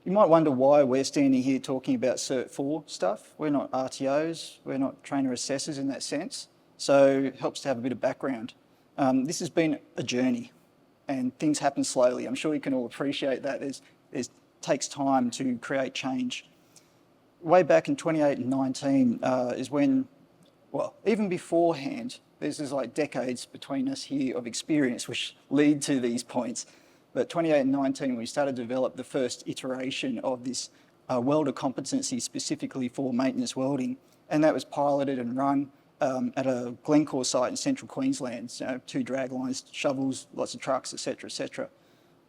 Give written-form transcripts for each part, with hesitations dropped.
You might wonder why we're standing here talking about Cert 4 stuff. We're not RTOs, we're not trainer assessors in that sense, so it helps to have a bit of background. This has been a journey and things happen slowly. I'm sure you can all appreciate that. It takes time to create change. Way back in 28 and 19 is when, well, even beforehand, there's like decades between us here of experience which lead to these points. But 28 and 19, we started to develop the first iteration of this welder competency specifically for maintenance welding. And that was piloted and run at a Glencore site in central Queensland. So 2 drag lines, shovels, lots of trucks, etc., etc.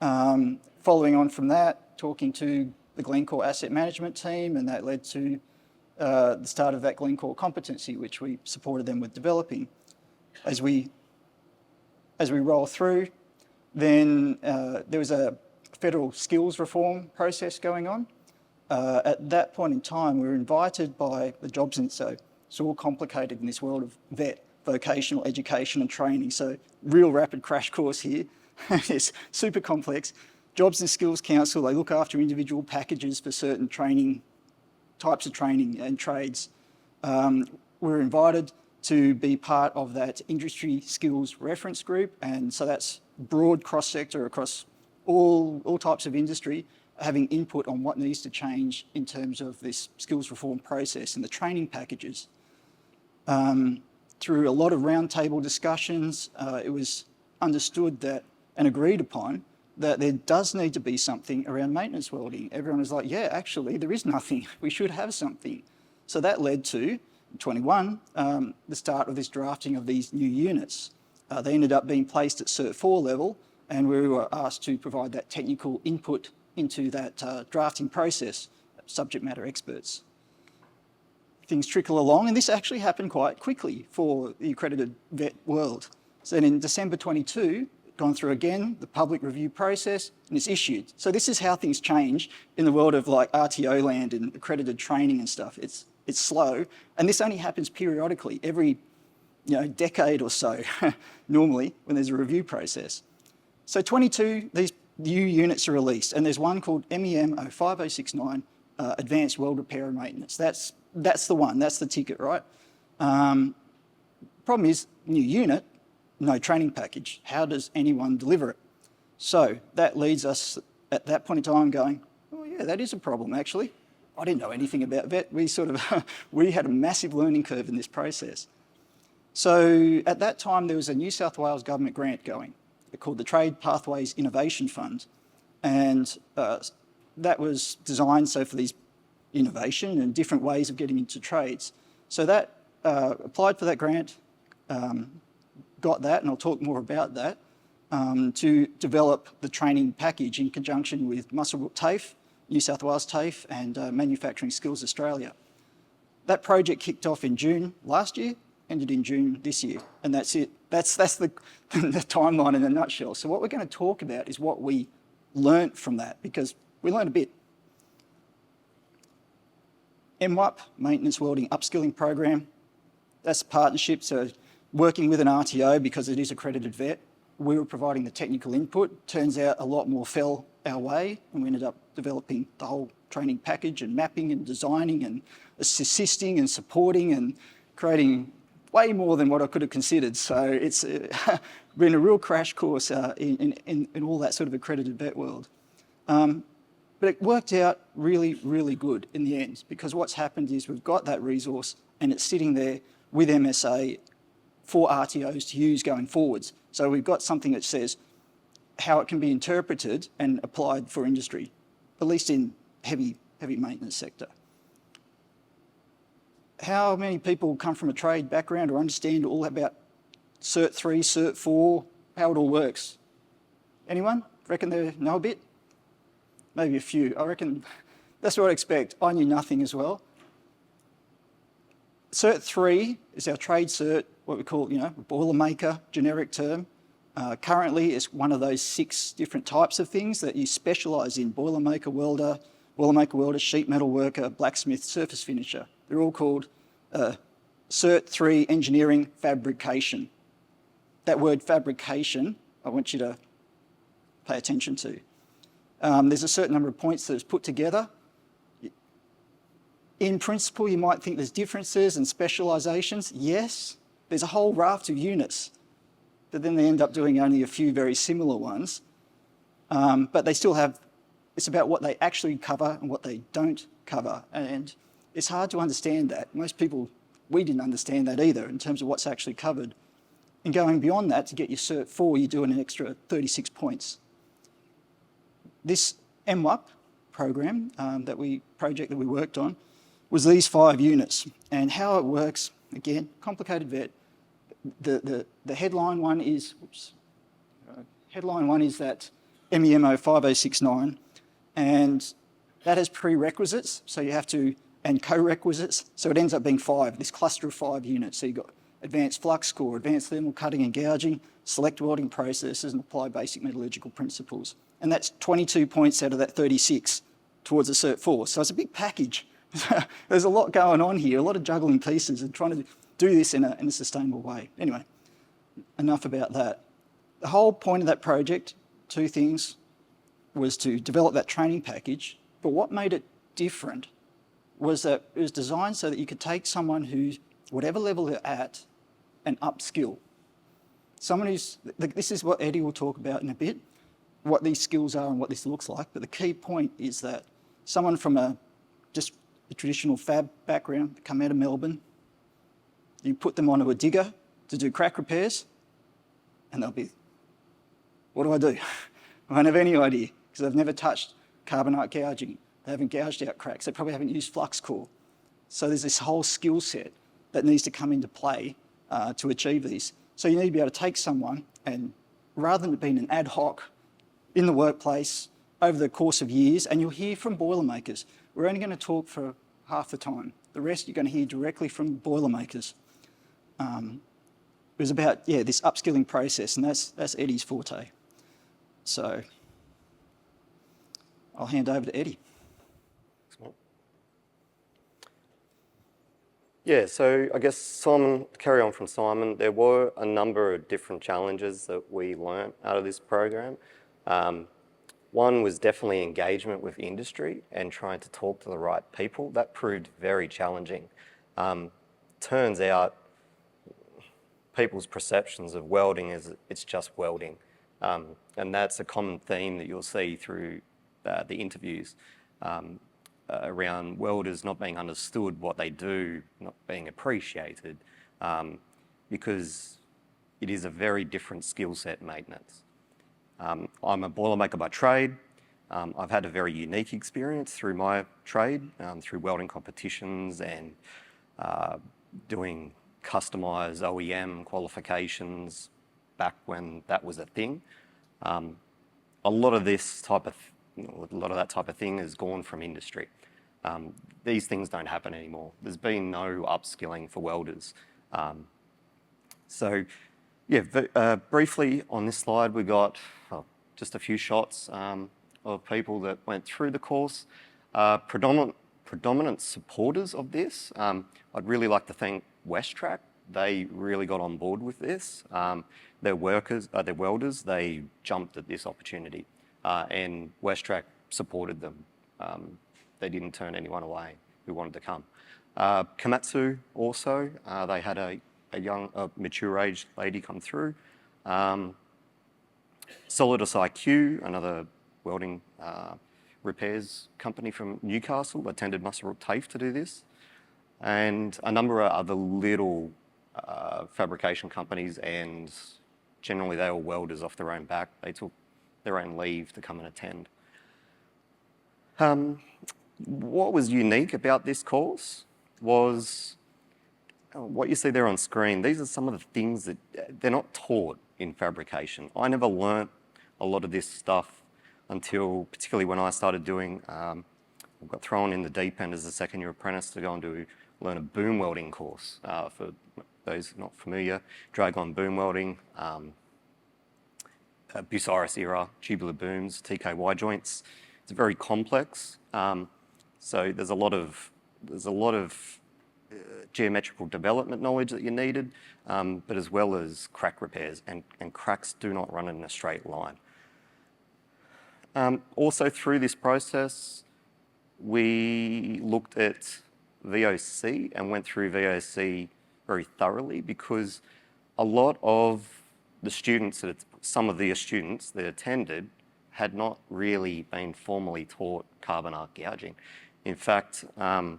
Following on from that, talking to the Glencore asset management team, and that led to the start of that Glencore competency, which we supported them with developing. As we roll through, then there was a federal skills reform process going on. At that point in time, we were invited by the jobs, and so it's all complicated in this world of vet, vocational education and training. So real rapid crash course here. It's super complex. Jobs and Skills Council, they look after individual packages for certain training, types of training and trades. We're invited to be part of that industry skills reference group, and so that's broad cross-sector across all types of industry, having input on what needs to change in terms of this skills reform process and the training packages. Through a lot of roundtable discussions, it was understood that and agreed upon that there does need to be something around maintenance welding. Everyone was like, yeah, actually, there is nothing. We should have something. So that led to, 21, the start of this drafting of these new units. They ended up being placed at Cert 4 level, and we were asked to provide that technical input into that drafting process, subject matter experts. Things trickle along, and this actually happened quite quickly for the accredited vet world. So then in December 22, gone through again the public review process, and it's issued. So this is how things change in the world of like RTO land and accredited training and stuff. It's slow, and this only happens periodically, every decade or so, normally, when there's a review process. So 22, these new units are released, and there's one called MEM 05069, Advanced Weld Repair and Maintenance. That's the one, that's the ticket, right? Problem is, new unit, no training package. How does anyone deliver it? So that leads us at that point in time going, oh yeah, that is a problem actually. I didn't know anything about vet. We had a massive learning curve in this process. So at that time, there was a New South Wales government grant going called the Trade Pathways Innovation Fund. And that was designed so for these innovation and different ways of getting into trades. So that applied for that grant, got that, and I'll talk more about that, to develop the training package in conjunction with Muswellbrook TAFE, New South Wales TAFE, and Manufacturing Skills Australia. That project kicked off in June last year, ended in June this year, and that's it. That's the timeline in a nutshell. So what we're going to talk about is what we learnt from that, because we learned a bit. MWUP, Maintenance Welding Upskilling Program, that's a partnership, so working with an RTO because it is accredited vet. We were providing the technical input. Turns out a lot more fell our way, and we ended up developing the whole training package and mapping and designing and assisting and supporting and creating way more than what I could have considered. So it's been a real crash course in all that sort of accredited vet world. But it worked out really, really good in the end, because what's happened is we've got that resource and it's sitting there with MSA for RTOs to use going forwards. So we've got something that says how it can be interpreted and applied for industry, at least in heavy maintenance sector. How many people come from a trade background or understand all about Cert 3, Cert 4, how it all works? Anyone? Reckon they know a bit? Maybe a few. I reckon that's what I expect. I knew nothing as well. Cert 3 is our trade cert, what we call, Boilermaker, generic term. Currently, it's one of those 6 different types of things that you specialise in: Boilermaker welder, sheet metal worker, blacksmith, surface finisher. They're all called Cert 3 Engineering Fabrication. That word fabrication, I want you to pay attention to. There's a certain number of points that is put together. In principle, you might think there's differences and specialisations. Yes, there's a whole raft of units, but then they end up doing only a few very similar ones. But they still have, it's about what they actually cover and what they don't cover. And it's hard to understand that. Most people, we didn't understand that either in terms of what's actually covered. And going beyond that, to get your Cert 4, you're doing an extra 36 points. This MWAP program, project that we worked on, was these 5 units. And how it works, again, complicated vet. The headline one is, headline one is that MEMO 5069, and that has prerequisites, so you have to, and co-requisites, so it ends up being 5, this cluster of 5 units. So you've got advanced flux core, advanced thermal cutting and gouging, select welding processes, and apply basic metallurgical principles. And that's 22 points out of that 36 towards a Cert 4. So it's a big package. There's a lot going on here, a lot of juggling pieces and trying to do this in a sustainable way. Anyway, enough about that. The whole point of that project, 2 things, was to develop that training package. But what made it different was that it was designed so that you could take someone who's, whatever level they're at, and upskill. Someone who's, this is what Eddie will talk about in a bit, what these skills are and what this looks like. But the key point is that someone from just a traditional fab background, come out of Melbourne, you put them onto a digger to do crack repairs, and they'll be, what do I do? I don't have any idea, because they've never touched carbonite gouging. They haven't gouged out cracks. They probably haven't used flux core. So there's this whole skill set that needs to come into play to achieve these. So you need to be able to take someone and, rather than it being an ad hoc in the workplace over the course of years, and you'll hear from Boilermakers. We're only going to talk for half the time. The rest you're going to hear directly from Boilermakers. It was about, this upskilling process, and that's Eddie's forte. So I'll hand over to Eddie. Yeah, so I guess Simon, to carry on from Simon, there were a number of different challenges that we learnt out of this program. One was definitely engagement with industry and trying to talk to the right people. That proved very challenging. Turns out people's perceptions of welding is it's just welding. And that's a common theme that you'll see through the interviews. Around welders not being understood what they do, not being appreciated, because it is a very different skill set, maintenance. I'm a Boilermaker by trade. I've had a very unique experience through my trade, through welding competitions and doing customised OEM qualifications back when that was a thing. A lot of that type of thing has gone from industry. These things don't happen anymore. There's been no upskilling for welders. Briefly on this slide, we got just a few shots of people that went through the course. Predominant supporters of this, I'd really like to thank WestTrack. They really got on board with this. They're welders, they jumped at this opportunity, and WestTrack supported them. They didn't turn anyone away who wanted to come. Komatsu also, they had a mature-aged lady come through. Solidus IQ, another welding repairs company from Newcastle, attended Muswellbrook TAFE to do this. And a number of other little fabrication companies, and generally they were welders off their own back. They took their own leave to come and attend. What was unique about this course was what you see there on screen. These are some of the things that they're not taught in fabrication. I never learnt a lot of this stuff until, particularly when I started doing, I got thrown in the deep end as a second-year apprentice to go and learn a boom welding course. For those not familiar, drag-on boom welding, Bucyrus era, tubular booms, TKY joints. It's very complex. So there's a lot of geometrical development knowledge that you needed, but as well as crack repairs, and cracks do not run in a straight line. Also through this process, we looked at VOC and went through VOC very thoroughly, because a lot of the students, some of the students that attended had not really been formally taught carbon arc gouging. In fact, back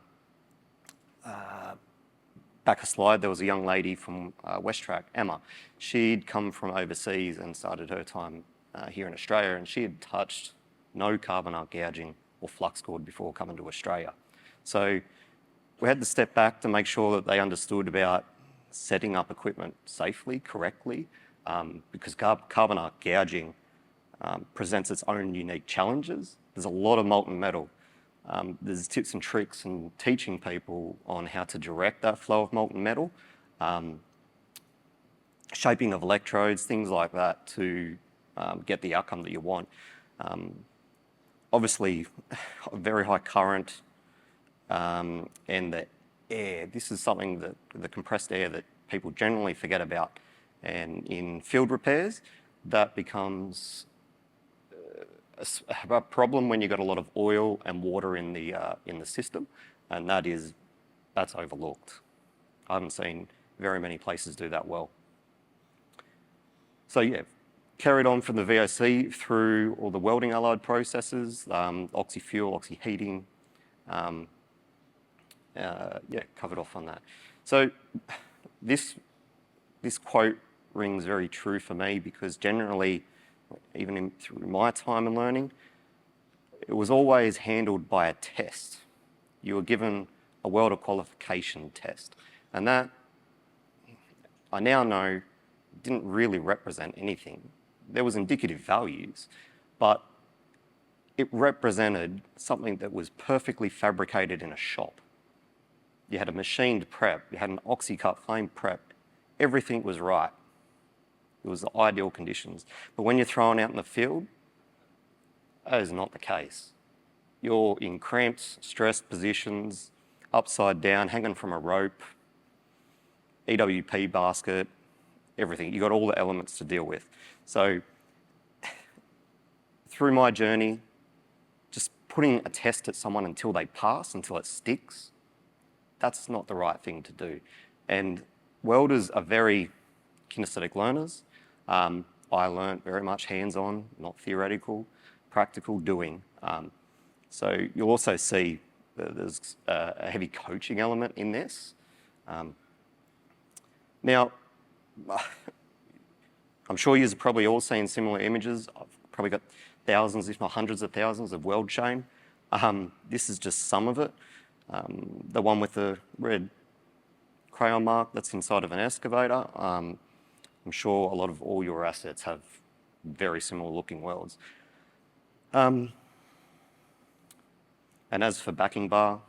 a slide, there was a young lady from Westrac, Emma. She'd come from overseas and started her time here in Australia, and she had touched no carbon arc gouging or flux cord before coming to Australia. So we had to step back to make sure that they understood about setting up equipment safely, correctly, because carbon arc gouging presents its own unique challenges. There's a lot of molten metal. There's tips and tricks and teaching people on how to direct that flow of molten metal, shaping of electrodes, things like that to get the outcome that you want. Obviously, a very high current and the air. This is something that the compressed air that people generally forget about. And in field repairs, that becomes a problem when you've got a lot of oil and water in the system, and that's overlooked. I haven't seen very many places do that well. So yeah, carried on from the VOC through all the welding allied processes, oxy-fuel, oxy-heating, covered off on that. So this quote rings very true for me, because generally, even through my time in learning, it was always handled by a test. You were given a welder qualification test, and that, I now know, didn't really represent anything. There was indicative values, but it represented something that was perfectly fabricated in a shop. You had a machined prep, you had an oxy-cut flame prep, everything was right. It was the ideal conditions. But when you're thrown out in the field, that is not the case. You're in cramped, stressed positions, upside down, hanging from a rope, EWP basket, everything. You've got all the elements to deal with. So through my journey, just putting a test at someone until they pass, until it sticks, that's not the right thing to do. And welders are very kinesthetic learners. I learnt very much hands-on, not theoretical, practical doing. So you'll also see that there's a heavy coaching element in this. Now, I'm sure you've probably all seen similar images. I've probably got thousands, if not hundreds of thousands of weld shame. This is just some of it. The one with the red crayon mark, that's inside of an excavator. I'm sure a lot of all your assets have very similar looking welds. And as for backing bar,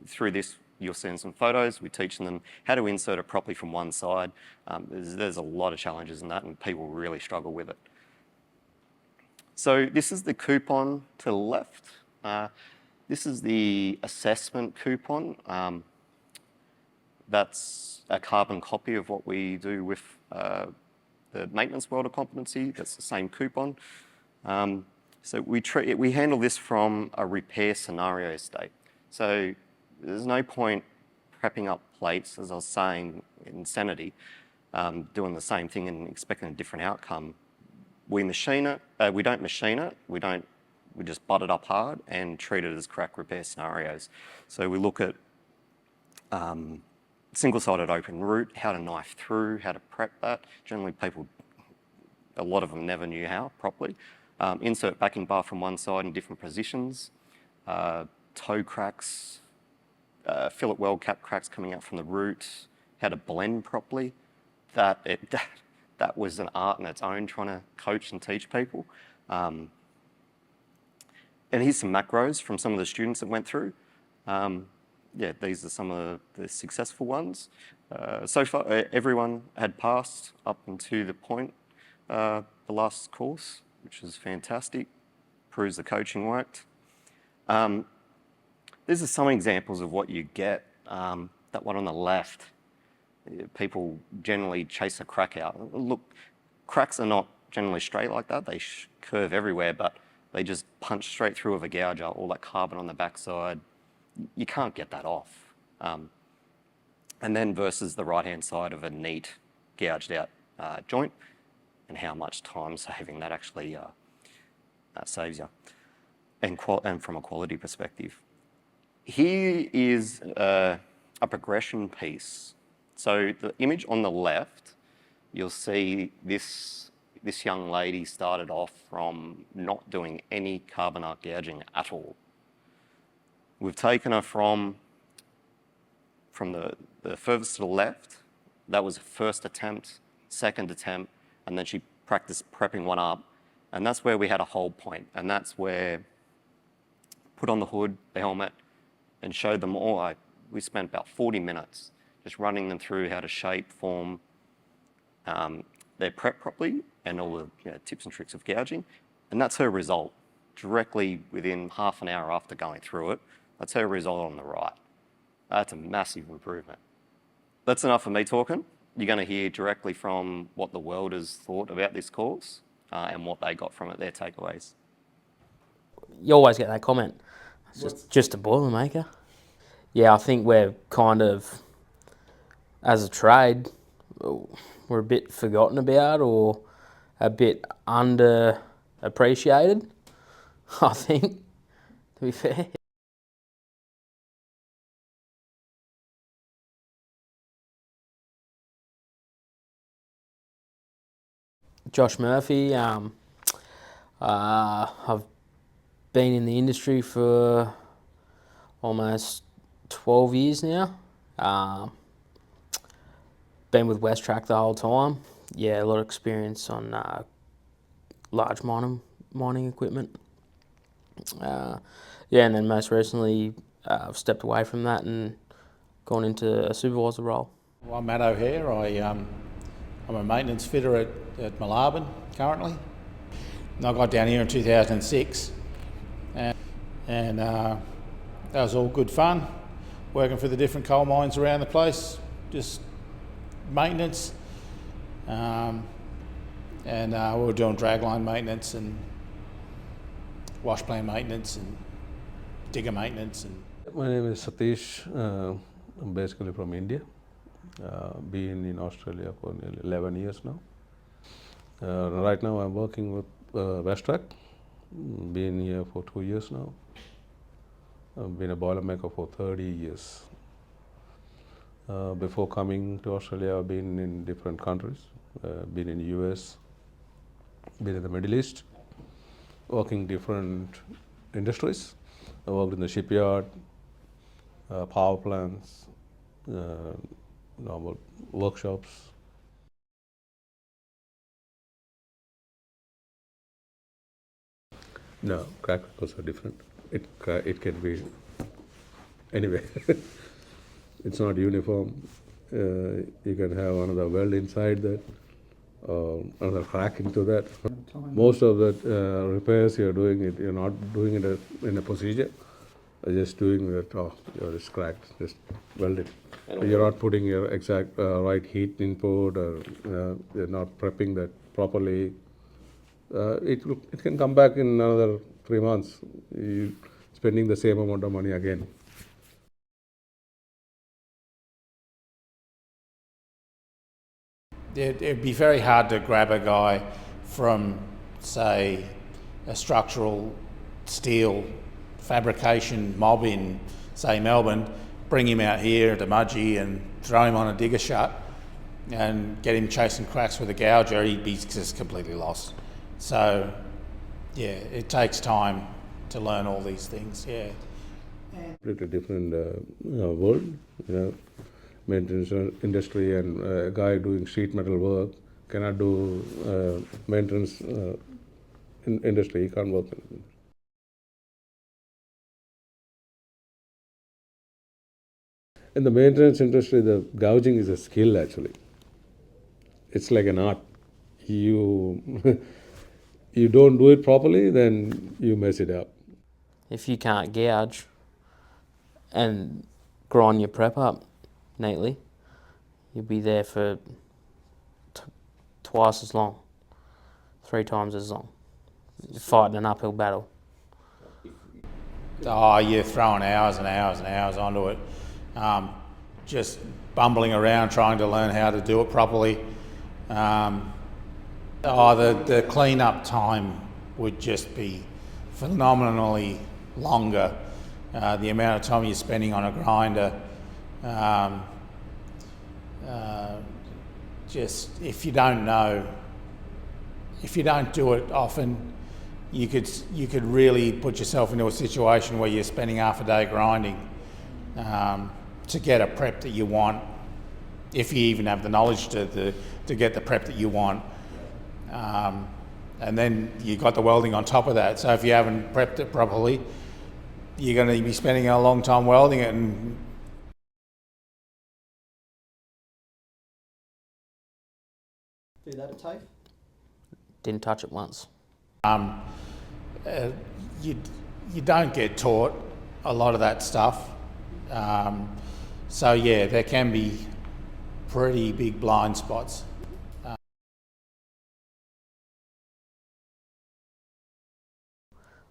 through this, you'll see in some photos, we're teaching them how to insert it properly from one side. There's a lot of challenges in that, and people really struggle with it. So this is the coupon to the left. This is the assessment coupon. That's a carbon copy of what we do with the maintenance welder competency. That's the same coupon. So we handle this from a repair scenario state. So there's no point prepping up plates, as I was saying, in Sanity, doing the same thing and expecting a different outcome. We machine it. We don't machine it. We just butt it up hard and treat it as crack repair scenarios. So we look at single-sided open root, how to knife through, how to prep that. Generally, a lot of them never knew how properly. Insert backing bar from one side in different positions. Toe cracks, fillet weld cap cracks coming out from the root, how to blend properly. That was an art in its own, trying to coach and teach people. And here's some macros from some of the students that went through. Yeah, these are some of the successful ones. So far, everyone had passed up until the point, the last course, which is fantastic. Proves the coaching worked. These are some examples of what you get. That one on the left, people generally chase a crack out. Look, cracks are not generally straight like that. They curve everywhere, but they just punch straight through with a gouger, all that carbon on the backside. You can't get that off. And then versus the right-hand side of a neat, gouged out joint, and how much time saving that actually saves you, and from a quality perspective. Here is a progression piece. So the image on the left, you'll see this young lady started off from not doing any carbon arc gouging at all. We've taken her from the furthest to the left. That was first attempt, second attempt, and then she practiced prepping one up. And that's where we had a hold point. And that's where put on the hood, the helmet, and showed them all. We spent about 40 minutes just running them through how to shape, form, their prep properly, and all the tips and tricks of gouging. And that's her result, directly within half an hour after going through it. That's her result on the right. That's a massive improvement. That's enough for me talking. You're going to hear directly from what the welders thought about this course and what they got from it, their takeaways. You always get that comment. It's just a Boilermaker. Yeah, I think we're kind of, as a trade, we're a bit forgotten about or a bit underappreciated, I think, to be fair. Josh Murphy, I've been in the industry for almost 12 years now. Been with Westtrack the whole time. Yeah, a lot of experience on large mining equipment. Yeah, and then most recently I've stepped away from that and gone into a supervisor role. Well, I'm Matt O'Hare. I'm a maintenance fitter at Moolarben currently. And I got down here in 2006 and that was all good fun, working for the different coal mines around the place, just maintenance. And we were doing dragline maintenance and wash plan maintenance and digger maintenance. My name is Satish. I'm basically from India. Been in Australia for nearly 11 years now. Right now I'm working with Westtrack. Been here for 2 years now. I've been a Boilermaker for 30 years. Before coming to Australia, I've been in different countries. Been in the US, been in the Middle East, working different industries. I worked in the shipyard, power plants, normal workshops. No, crack records are different. It can be anyway. It's not uniform. You can have another weld inside that, another crack into that. Most of the repairs you're doing it, you're not doing it in a procedure. You're just doing it. Oh, it's cracked. Just weld it. You're not putting your exact right heat input, or you're not prepping that properly. It can come back in another 3 months. You're spending the same amount of money again. It'd be very hard to grab a guy from, say, a structural steel fabrication mob in, say, Melbourne, bring him out here to Mudgee and throw him on a digger shut and get him chasing cracks with a gouger. He'd be just completely lost. So, yeah, it takes time to learn all these things, yeah. Completely different world, maintenance industry, and a guy doing sheet metal work cannot do maintenance industry. He can't work in it. In the maintenance industry, the gouging is a skill actually. It's like an art. You you don't do it properly, then you mess it up. If you can't gouge and grind your prep up neatly, you'll be there for twice as long, 3 times as long. You're fighting an uphill battle. Oh, you're throwing hours and hours and hours onto it. Just bumbling around trying to learn how to do it properly. The clean-up time would just be phenomenally longer. The amount of time you're spending on a grinder. Just if you don't do it often, you could really put yourself into a situation where you're spending half a day grinding to get a prep that you want, if you even have the knowledge to get the prep that you want. And then you got the welding on top of that. So if you haven't prepped it properly, you're going to be spending a long time welding it. And Do that at TAFE? Didn't touch it once. you don't get taught a lot of that stuff. So yeah, there can be pretty big blind spots.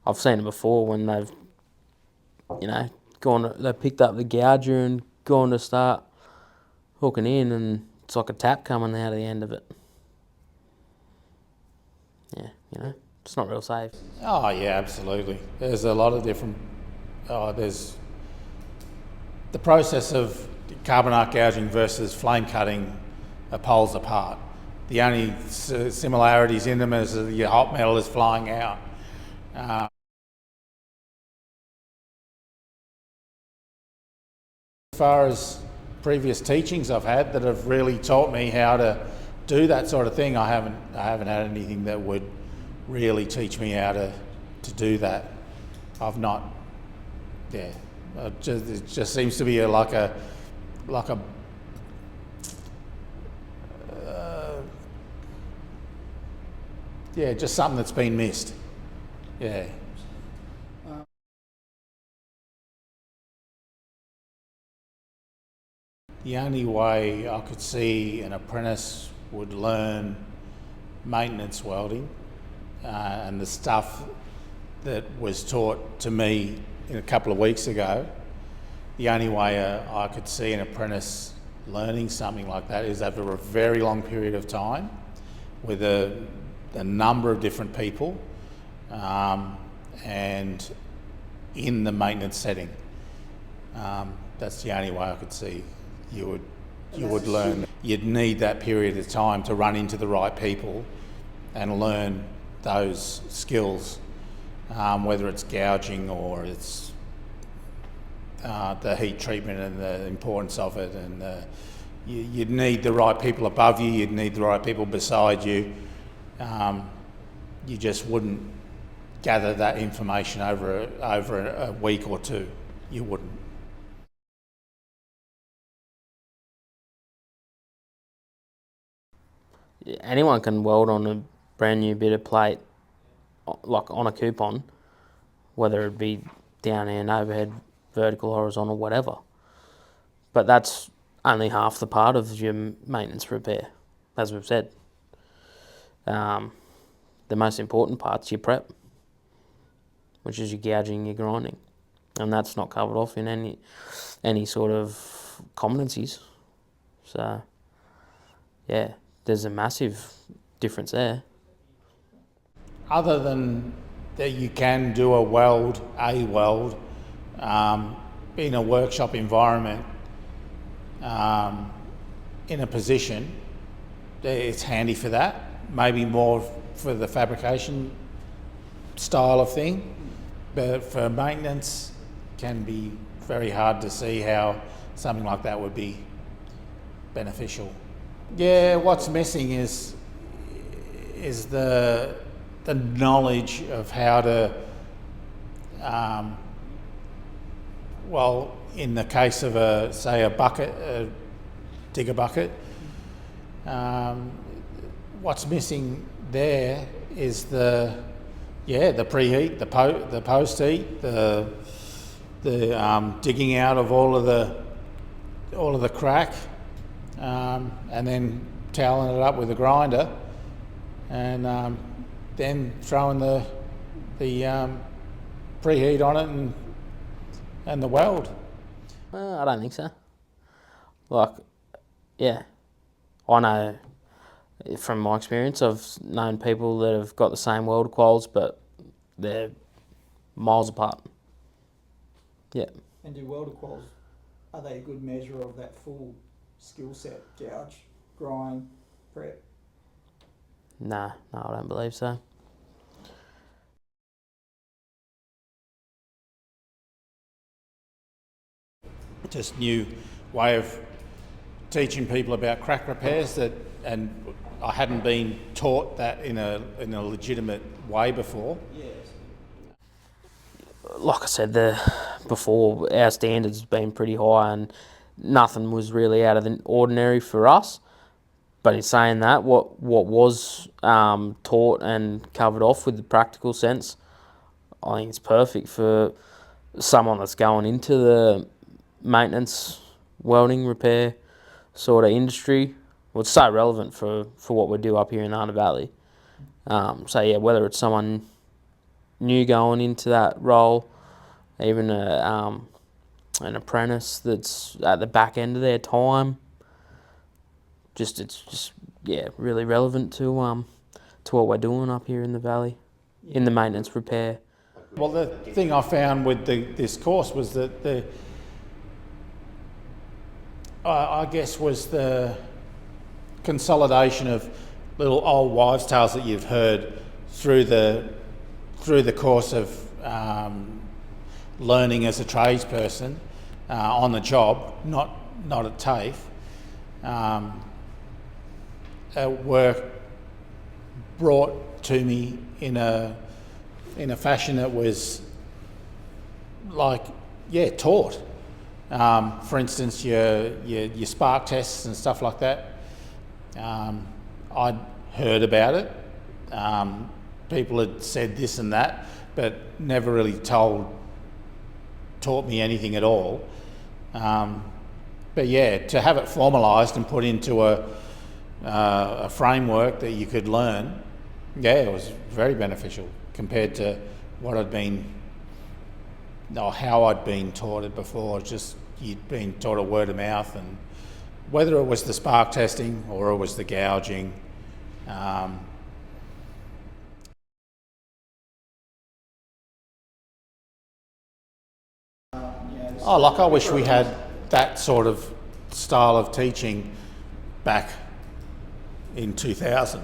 I've seen it before when they've, they picked up the gouger and gone to start hooking in, and it's like a tap coming out of the end of it. Yeah, it's not real safe. Oh yeah, absolutely. There's a lot of different. There's the process of carbon arc gouging versus flame cutting are poles apart. The only similarities in them is that your hot metal is flying out. As far as previous teachings I've had that have really taught me how to do that sort of thing, I haven't had anything that would really teach me how to do that. I've not. Yeah, it just seems to be like a just something that's been missed. Yeah. The only way I could see an apprentice would learn maintenance welding and the stuff that was taught to me a couple of weeks ago, the only way I could see an apprentice learning something like that is over a very long period of time with a number of different people and in the maintenance setting. That's the only way I could see you would learn. You'd need that period of time to run into the right people and learn those skills, whether it's gouging or it's the heat treatment and the importance of it. And you'd need the right people above you, you'd need the right people beside you. You just wouldn't gather that information over a week or two. You wouldn't. Anyone can weld on a brand new bit of plate, like on a coupon, whether it be down end, overhead, vertical, horizontal, whatever. But that's only half the part of your maintenance repair, as we've said. The most important part's your prep, which is your gouging, your grinding, and that's not covered off in any sort of competencies. So, yeah. There's a massive difference there. Other than that, you can do a weld in a workshop environment, in a position, it's handy for that. Maybe more for the fabrication style of thing, but for maintenance, can be very hard to see how something like that would be beneficial. Yeah, what's missing is the knowledge of how to, in the case of a digger bucket, what's missing there is the preheat, the post heat, the digging out of all of the crack. And then toweling it up with a grinder and then throwing the preheat on it and the weld. I don't think so. Like, yeah, I know from my experience, I've known people that have got the same welder quals, but they're miles apart. Yeah. And do welder quals, are they a good measure of that full skill set? Gouge, grind, prep? No, I don't believe so. Just new way of teaching people about crack repairs and I hadn't been taught that in a legitimate way before. Yes. Like I said before, our standards have been pretty high and nothing was really out of the ordinary for us. But in saying that, what was taught and covered off with the practical sense, I think it's perfect for someone that's going into the maintenance, welding, repair sort of industry. Well, it's so relevant for what we do up here in the Hunter Valley. So yeah, whether it's someone new going into that role, even an apprentice that's at the back end of their time, it's just really relevant to what we're doing up here in the valley, in the maintenance repair. Well, the thing I found with this course was that I guess was the consolidation of little old wives' tales that you've heard through the course of learning as a tradesperson on the job, not at TAFE. Were brought to me in a fashion that was like, taught. For instance, your spark tests and stuff like that. I'd heard about it. People had said this and that, but never really taught me anything at all. But yeah, to have it formalised and put into a framework that you could learn, it was very beneficial compared to what I'd been, or how I'd been taught it before. Just you'd been taught a word of mouth, and whether it was the spark testing or it was the gouging. I wish we had that sort of style of teaching back in 2000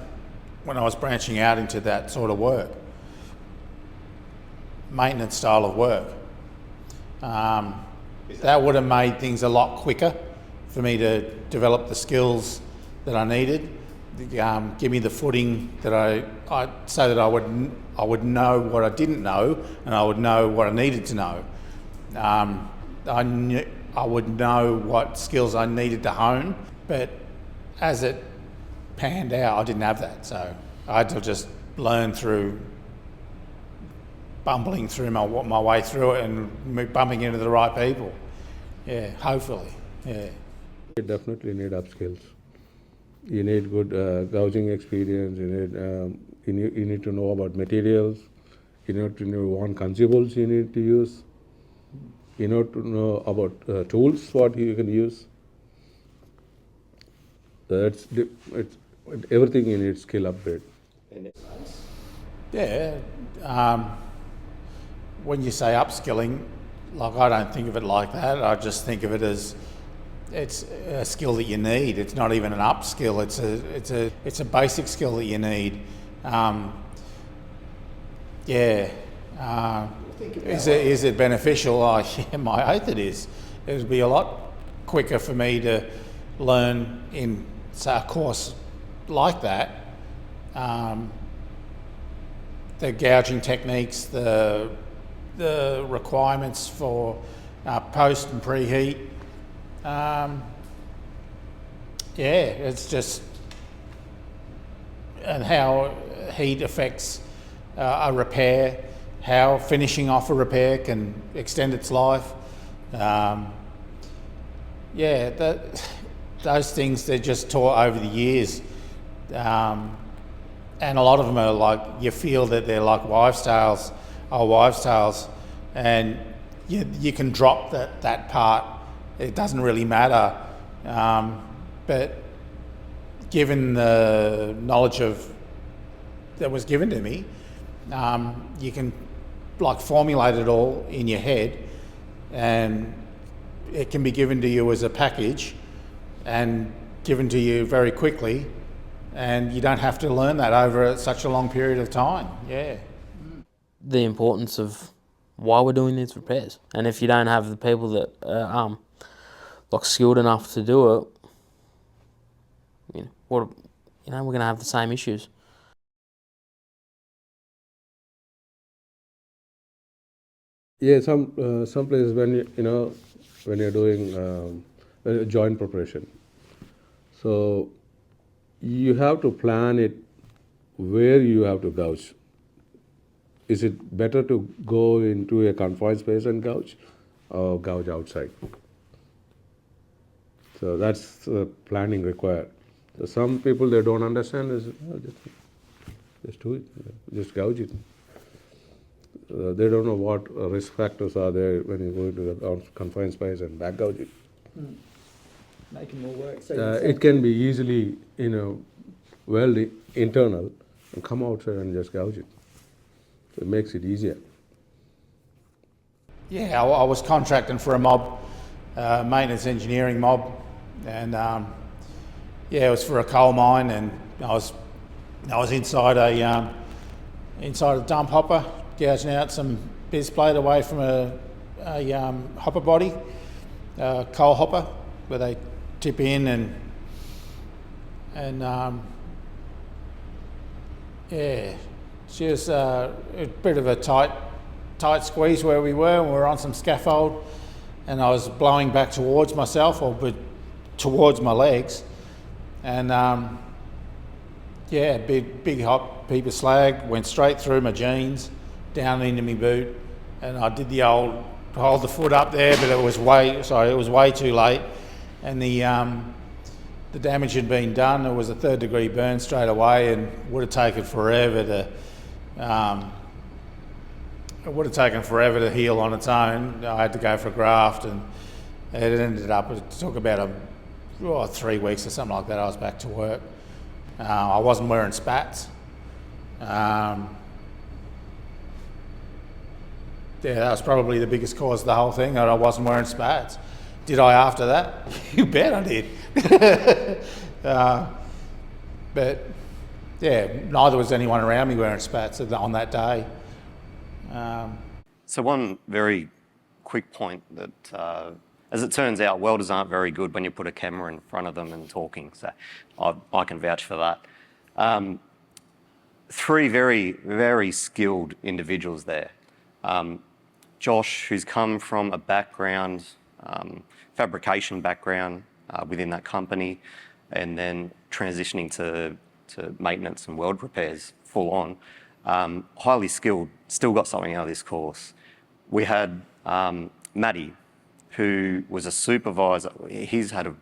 when I was branching out into that sort of work, maintenance style of work. That would have made things a lot quicker for me to develop the skills that I needed, give me the footing that so that I would know what I didn't know, and I would know what I needed to know. I would know what skills I needed to hone, but as it panned out, I didn't have that, so I had to just learn through bumbling through my way through it and bumping into the right people. Yeah, hopefully. Yeah. You definitely need upskills. You need good gouging experience. You need to know about materials. You need to know what consumables you need to use. You need to know about tools, what you can use. It's everything you need skill upgrade. Yeah. When you say upskilling, like I don't think of it like that. I just think of it as it's a skill that you need. It's not even an upskill. It's a basic skill that you need. Is it beneficial? Yeah, my oath it is. It would be a lot quicker for me to learn in, say, a course like that. The gouging techniques, the requirements for post and preheat. It's just, and how heat affects a repair, how finishing off a repair can extend its life. Those things they're just taught over the years. and a lot of them are like, you feel that they're like wives' tales, and you can drop that part. It doesn't really matter, but given the knowledge that was given to me, you can like formulate it all in your head, and it can be given to you as a package and given to you very quickly, and you don't have to learn that over such a long period of time. Yeah. The importance of why we're doing these repairs, and if you don't have the people that are like skilled enough to do it, we're going to have the same issues. Yeah, some places when you're doing joint preparation, so you have to plan it where you have to gouge. Is it better to go into a confined space and gouge, or gouge outside? So that's planning required. So some people, they don't understand this. Just do it. Just gouge it. They don't know what risk factors are there when you go into the confined space and back gouge it. Making more work. It can be easily, weld internal and come outside and just gouge it. So it makes it easier. Yeah, I was contracting for a mob, maintenance engineering mob, and it was for a coal mine, and I was inside a dump hopper, gouging out some biz plate away from a hopper body, coal hopper, where they tip in and she was a bit of a tight squeeze where we were, and we were on some scaffold, and I was blowing back towards myself, or towards my legs, and big hot heap of slag went straight through my jeans, down into my boot, and I did the old hold the foot up there, but it was way too late, and the damage had been done. It was a 3rd degree burn straight away, and would have taken forever to heal on its own. I had to go for a graft, and it took about 3 weeks or something like that. I was back to work. I wasn't wearing spats. That was probably the biggest cause of the whole thing, that I wasn't wearing spats. Did I after that? You bet I did. But yeah, neither was anyone around me wearing spats on that day. So one very quick point that, as it turns out, welders aren't very good when you put a camera in front of them and talking. So I can vouch for that. 3 very, very skilled individuals there. Josh, who's come from a background, fabrication background within that company, and then transitioning to maintenance and weld repairs full on. Highly skilled, still got something out of this course. We had Matty, who was a supervisor. He's had a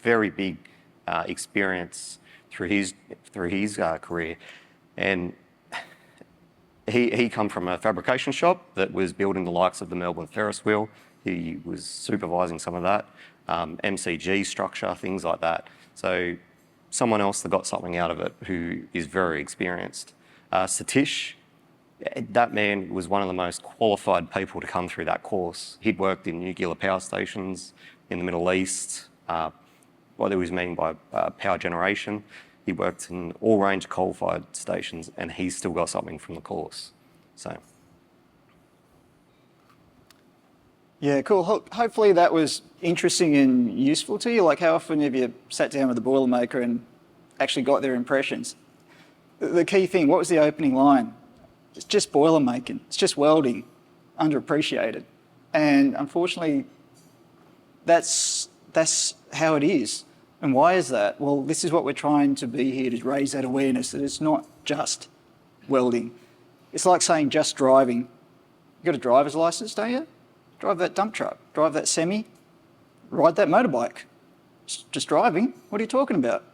very big experience through his career, and he come from a fabrication shop that was building the likes of the Melbourne Ferris wheel. He was supervising some of that, MCG structure, things like that. So someone else that got something out of it who is very experienced. Satish, that man was one of the most qualified people to come through that course. He'd worked in nuclear power stations in the Middle East, what he was meaning by power generation. He worked in all range coal-fired stations, and he's still got something from the course. So. Yeah, cool. Hopefully that was interesting and useful to you. Like, how often have you sat down with a boilermaker and actually got their impressions? The key thing, what was the opening line? It's just boiler making. It's just welding, underappreciated. And unfortunately, that's how it is. And why is that? Well, this is what we're trying to be here, to raise that awareness that it's not just welding. It's like saying just driving. You've got a driver's license, don't you? Drive that dump truck, drive that semi, ride that motorbike. It's just driving. What are you talking about?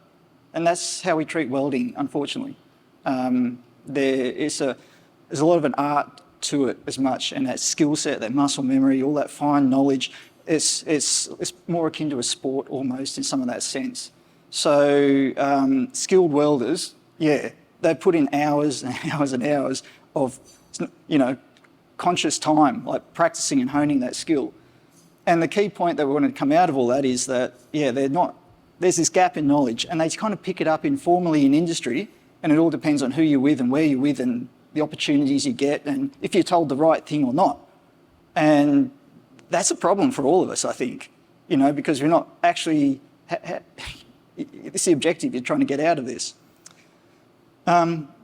And that's how we treat welding, unfortunately. There's a lot of an art to it as much, and that skill set, that muscle memory, all that fine knowledge, it's more akin to a sport almost in some of that sense. So skilled welders, yeah, they put in hours and hours and hours of, conscious time, like practicing and honing that skill. And the key point that we want to come out of all that is that, there's this gap in knowledge, and they kind of pick it up informally in industry, and it all depends on who you're with and where you're with and the opportunities you get and if you're told the right thing or not. And that's a problem for all of us, I think, because we're not actually, it's the objective you're trying to get out of this.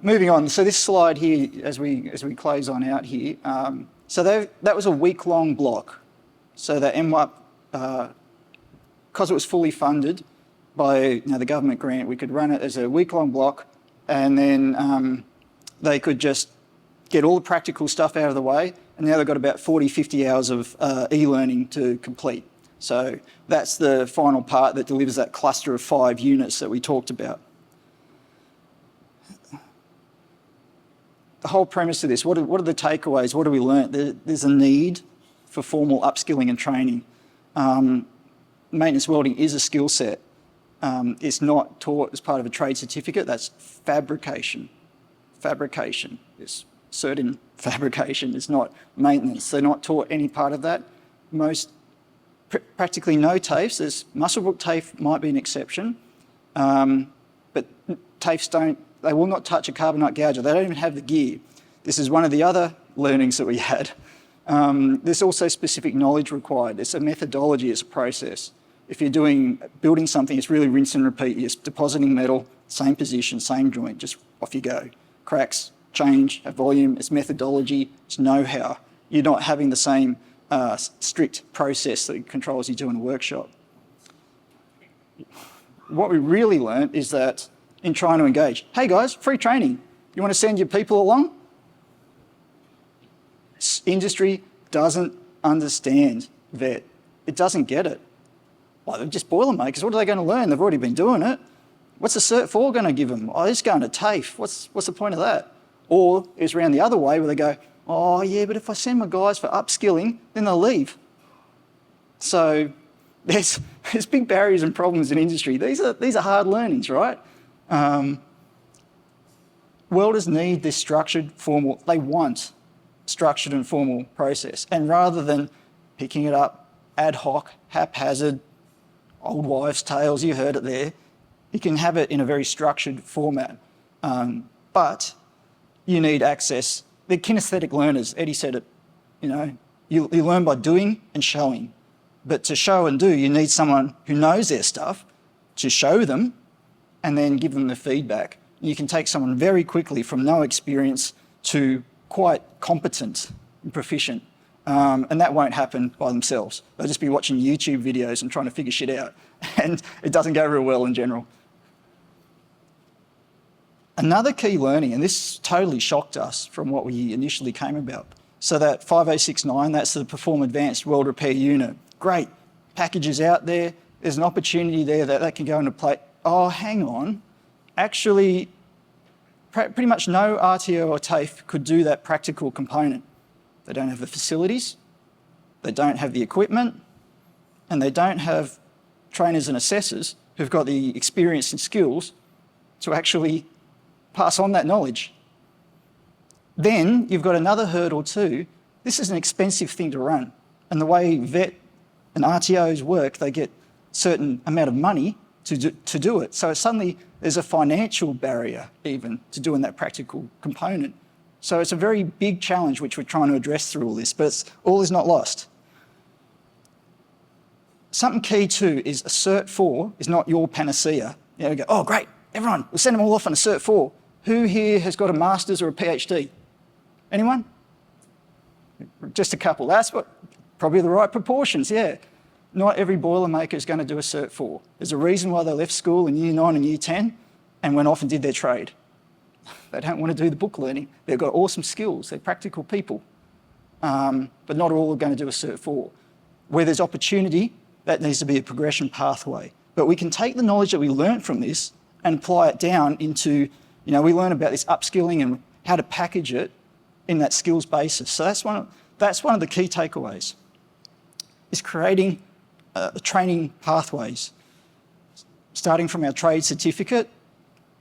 Moving on, so this slide here, as we close on out here, so that was a week-long block. So the MWAP, because it was fully funded by the government grant, we could run it as a week-long block, and then they could just get all the practical stuff out of the way, and now they've got about 40, 50 hours of e-learning to complete. So that's the final part that delivers that cluster of 5 units that we talked about. The whole premise of this, what are the takeaways? What have we learnt? There's a need for formal upskilling and training. Maintenance welding is a skill set. It's not taught as part of a trade certificate. That's fabrication. Fabrication is certain fabrication. It's not maintenance. They're not taught any part of that. Practically no TAFEs. There's Muswellbrook TAFE might be an exception, but TAFEs they will not touch a carbonite gouger. They don't even have the gear. This is one of the other learnings that we had. There's also specific knowledge required. It's a methodology, it's a process. If you're building something, it's really rinse and repeat. You're depositing metal, same position, same joint, just off you go. Cracks, change, have volume, it's methodology, it's know-how. You're not having the same strict process that controls you do in a workshop. What we really learnt is that in trying to engage, hey guys, free training. You want to send your people along? Industry doesn't understand vet. It doesn't get it. Well, they're just Boilermakers. What are they going to learn? They've already been doing it. What's the Cert 4 going to give them? Oh, they're just going to TAFE. What's the point of that? Or it's around the other way where they go, oh yeah, but if I send my guys for upskilling, then they'll leave. So there's big barriers and problems in industry. These are hard learnings, right? Welders need this structured, formal, they want structured and formal process. And rather than picking it up ad hoc, haphazard, old wives' tales, you heard it there, you can have it in a very structured format. But you need access. They're kinesthetic learners. Eddie said it, you learn by doing and showing. But to show and do, you need someone who knows their stuff to show them and then give them the feedback. You can take someone very quickly from no experience to quite competent and proficient. And that won't happen by themselves. They'll just be watching YouTube videos and trying to figure shit out. And it doesn't go real well in general. Another key learning, and this totally shocked us from what we initially came about. So that 5069, that's the Perform Advanced Weld Repair Unit. Great, packages out there. There's an opportunity there that can go into play. Oh, hang on. Actually, pretty much no RTO or TAFE could do that practical component. They don't have the facilities, they don't have the equipment, and they don't have trainers and assessors who've got the experience and skills to actually pass on that knowledge. Then you've got another hurdle too. This is an expensive thing to run. And the way vet and RTOs work, they get a certain amount of money to do it. So suddenly there's a financial barrier even to doing that practical component. So it's a very big challenge which we're trying to address through all this, but all is not lost. Something key too is a Cert 4 is not your panacea. We go, oh great, everyone, we'll send them all off on a Cert 4. Who here has got a master's or a PhD? Anyone? Just a couple. That's probably the right proportions, yeah. Not every Boilermaker is going to do a Cert 4. There's a reason why they left school in Year 9 and Year 10 and went off and did their trade. They don't want to do the book learning. They've got awesome skills. They're practical people. But not all are going to do a Cert 4. Where there's opportunity, that needs to be a progression pathway. But we can take the knowledge that we learnt from this and apply it down into You know, we learn about this upskilling and how to package it in that skills basis. So that's one of the key takeaways, is creating training pathways. Starting from our trade certificate,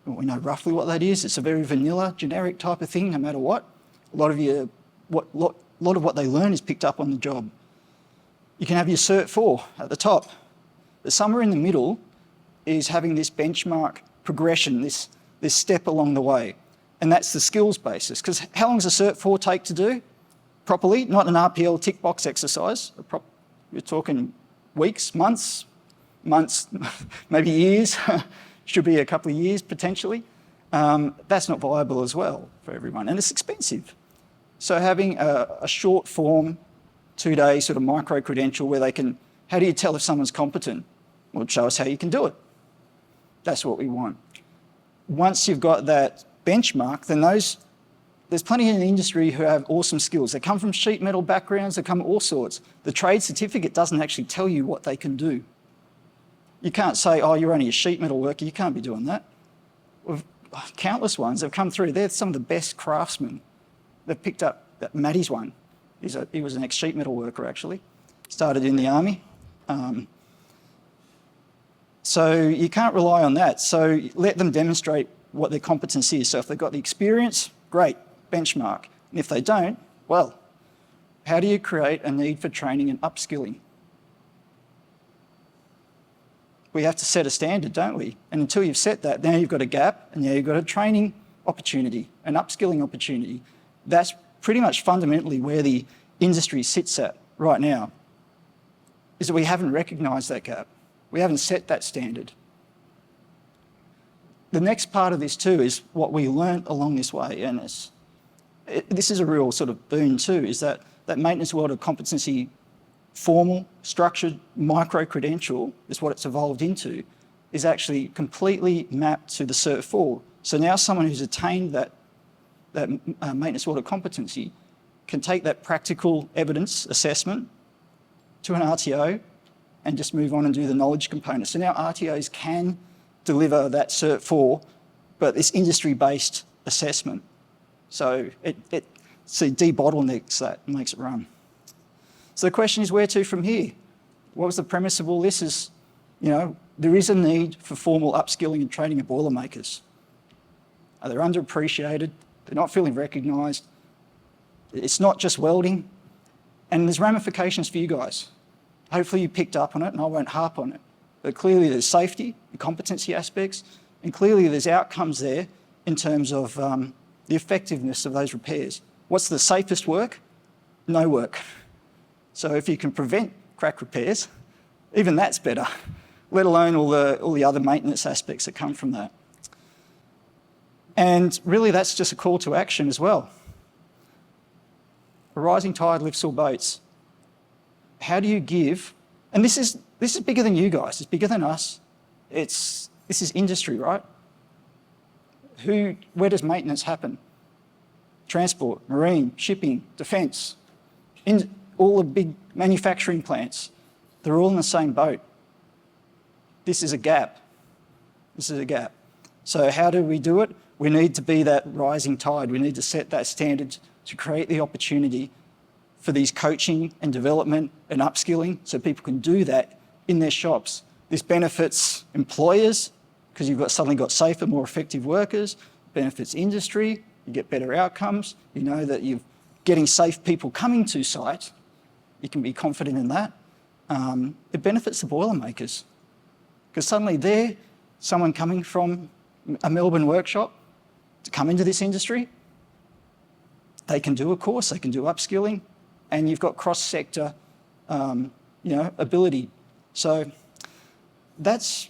we know roughly what that is. It's a very vanilla, generic type of thing, no matter what. A lot of what they learn is picked up on the job. You can have your Cert 4 at the top, but somewhere in the middle is having this benchmark progression, this step along the way. And that's the skills basis. Because how long does a Cert 4 take to do properly? Not an RPL tick box exercise. We're talking weeks, months, maybe years. Should be a couple of years potentially. That's not viable as well for everyone, and it's expensive. So having a short form, 2-day sort of micro credential where they can, how do you tell if someone's competent? Well, show us how you can do it. That's what we want. Once you've got that benchmark, then there's plenty in the industry who have awesome skills. They come from sheet metal backgrounds, they come all sorts. The trade certificate doesn't actually tell you what they can do. You can't say, oh, you're only a sheet metal worker, you can't be doing that. We've countless ones have come through. They're some of the best craftsmen. They've picked up, that Matty's one. He was an ex-sheet metal worker, actually. Started in the army. So you can't rely on that. So let them demonstrate what their competency is. So if they've got the experience, great, benchmark. And if they don't, well, how do you create a need for training and upskilling? We have to set a standard, don't we? And until you've set that, now you've got a gap, and now you've got a training opportunity, an upskilling opportunity. That's pretty much fundamentally where the industry sits at right now, is that we haven't recognised that gap. We haven't set that standard. The next part of this too is what we learnt along this way, and this is a real sort of boon too, is that maintenance welder competency, formal, structured, micro-credential, is what it's evolved into, is actually completely mapped to the Cert 4. So now someone who's attained that maintenance welder competency can take that practical evidence assessment to an RTO and just move on and do the knowledge component. So now RTOs can deliver that Cert 4, but this industry-based assessment. So it debottlenecks that and makes it run. So the question is, where to from here? What was the premise of all this? Is, you know, there is a need for formal upskilling and training of Boilermakers. They're underappreciated, they're not feeling recognised. It's not just welding, and there's ramifications for you guys. Hopefully you picked up on it, and I won't harp on it. But clearly there's safety and competency aspects, and clearly there's outcomes there in terms of the effectiveness of those repairs. What's the safest work? No work. So if you can prevent crack repairs, even that's better, let alone all the other maintenance aspects that come from that. And really that's just a call to action as well. A rising tide lifts all boats. How do you give, and this is bigger than you guys, it's bigger than us. This is industry, right? Where does maintenance happen? Transport, marine, shipping, defence, all the big manufacturing plants, they're all in the same boat. This is a gap. This is a gap. So how do we do it? We need to be that rising tide. We need to set that standard to create the opportunity for these coaching and development and upskilling so people can do that in their shops. This benefits employers because you've suddenly got safer, more effective workers, benefits industry, you get better outcomes, you know that you're getting safe people coming to site, you can be confident in that. It benefits the Boilermakers because suddenly they're someone coming from a Melbourne workshop to come into this industry. They can do a course, they can do upskilling, and you've got cross-sector, ability. So that's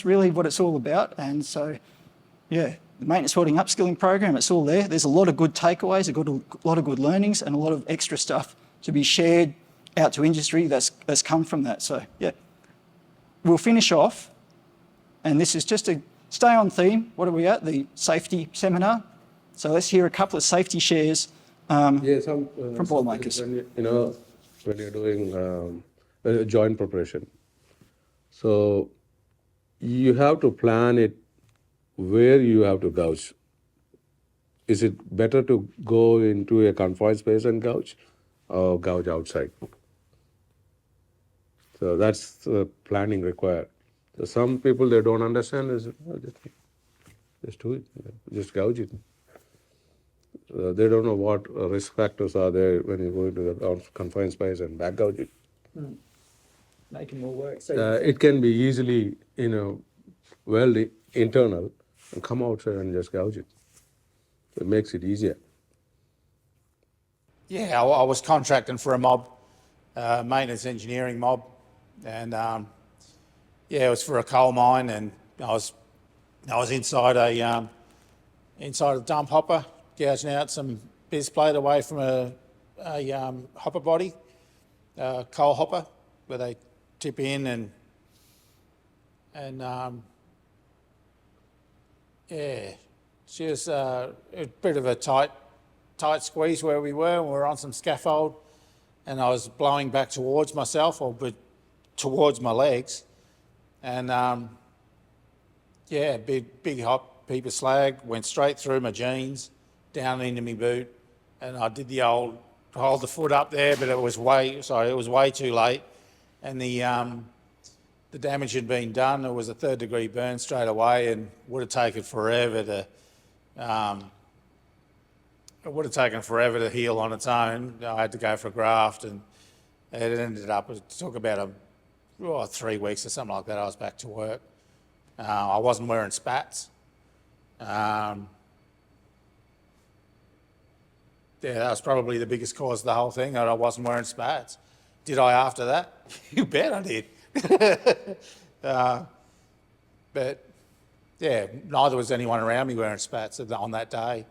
really what it's all about. And so, yeah, the maintenance welding upskilling program, it's all there. There's a lot of good takeaways, a lot of good learnings, and a lot of extra stuff to be shared out to industry that's come from that. So, yeah, we'll finish off, and this is just to stay on theme. What are we at? The safety seminar. So let's hear a couple of safety shares from Boilermakers. When you're doing joint preparation, so you have to plan it where you have to gouge. Is it better to go into a confined space and gouge, or gouge outside? So that's the planning required. So some people, they don't understand is, "Oh, just do it, just gouge it." They don't know what risk factors are there when you go into the confined space and back gouge it. Making more work. So It can be easily, weld internal and come outside and just gouge it. It makes it easier. Yeah, I was contracting for a mob, maintenance engineering mob, and yeah, it was for a coal mine, and I was inside a dump hopper, gouging out some biz plate away from a hopper body, coal hopper, where they tip in and yeah, she was a bit of a tight squeeze where we were. We were on some scaffold, and I was blowing back towards myself, or towards my legs, and yeah, big hot heap of slag went straight through my jeans, down into my boot, and I did the old hold the foot up there, but it was way too late, and the damage had been done. It was a 3rd-degree burn straight away, and would have taken forever to. It would have taken forever to heal on its own. I had to go for a graft, and it ended up. It took about 3 weeks or something like that. I was back to work. I wasn't wearing spats. Yeah, that was probably the biggest cause of the whole thing. That I wasn't wearing spats. Did I after that? You bet I did. But yeah, neither was anyone around me wearing spats on that day.